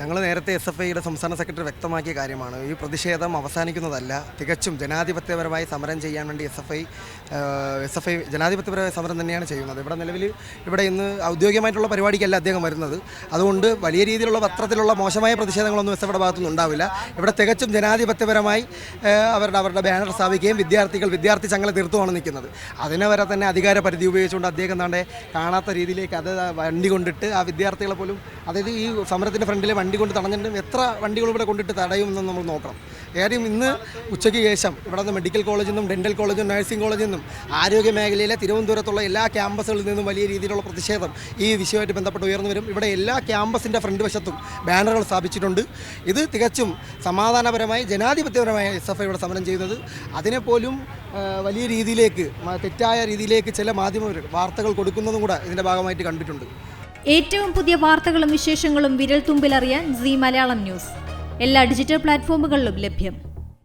ഞങ്ങൾ നേരത്തെ SFIയുടെ സംസ്ഥാന സെക്രട്ടറി വ്യക്തമാക്കിയ കാര്യമാണ്. ഈ പ്രതിഷേധം അവസാനിക്കുന്നതല്ല. തികച്ചും ജനാധിപത്യപരമായി സമരം ചെയ്യാൻ വേണ്ടി SFI ജനാധിപത്യപരമായ സമരം തന്നെയാണ് ചെയ്യുന്നത്. ഇവിടെ ഇന്ന് ഔദ്യോഗികമായിട്ടുള്ള പരിപാടിക്കല്ല അദ്ദേഹം വരുന്നത്. അതുകൊണ്ട് വലിയ രീതിയിലുള്ള പത്രത്തിലുള്ള മോശമായ പ്രതിഷേധങ്ങളൊന്നും SFIയുടെ ഭാഗത്തുനിന്ന് ഉണ്ടാവില്ല. ഇവിടെ തികച്ചും ജനാധിപത്യപരമായി അവരുടെ ബാനർ സ്ഥാപിക്കുകയും വിദ്യാർത്ഥി ചങ്ങല തീർത്തുമാണ് നിൽക്കുന്നത്. അതിനെ വരെ തന്നെ അധികാര പരിധി ഉപയോഗിച്ചുകൊണ്ട് അദ്ദേഹം കാണാത്ത രീതിയിലേക്ക് അത് വണ്ടി കൊണ്ടിട്ട് ആ വിദ്യാർത്ഥികളെ പോലും, അതായത് ഈ സമരത്തിൻ്റെ ഫ്രണ്ടിൽ വണ്ടി കൊണ്ട് തടഞ്ഞിട്ടും എത്ര വണ്ടികൾ ഇവിടെ കൊണ്ടിട്ട് തടയുമെന്ന് നമ്മൾ നോക്കണം. കാര്യം ഇന്ന് ഉച്ചയ്ക്ക് ശേഷം ഇവിടെ നിന്ന് മെഡിക്കൽ കോളേജിൽ നിന്നും ഡെൻ്റൽ കോളേജിൽ നിന്നും നഴ്സിംഗ് കോളേജിൽ നിന്നും ആരോഗ്യ മേഖലയിലെ തിരുവനന്തപുരത്തുള്ള എല്ലാ ക്യാമ്പസുകളിൽ നിന്നും വലിയ രീതിയിലുള്ള പ്രതിഷേധം ഈ വിഷയമായിട്ട് ബന്ധപ്പെട്ട് ഉയർന്നു വരും. ഇവിടെ എല്ലാ ക്യാമ്പസിൻ്റെ ഫ്രണ്ട് വശത്തും ബാനറുകൾ സ്ഥാപിച്ചിട്ടുണ്ട്. ഇത് തികച്ചും സമാധാനപരമായി ജനാധിപത്യപരമായ SFI ഇവിടെ സമരം ചെയ്യുന്നത്. അതിനെപ്പോലും വലിയ രീതിയിലേക്ക് തെറ്റായ രീതിയിലേക്ക് ചില മാധ്യമ വാർത്തകൾ കൊടുക്കുന്നതും കൂടെ ഇതിൻ്റെ ഭാഗമായിട്ട് കണ്ടിട്ടുണ്ട്. ഏറ്റവും പുതിയ വാർത്തകളും വിശേഷങ്ങളും വിരൽ തുമ്പിലറിയാൻ സീ മലയാളം ന്യൂസ് എല്ലാ ഡിജിറ്റൽ പ്ലാറ്റ്ഫോമുകളിലും ലഭ്യം.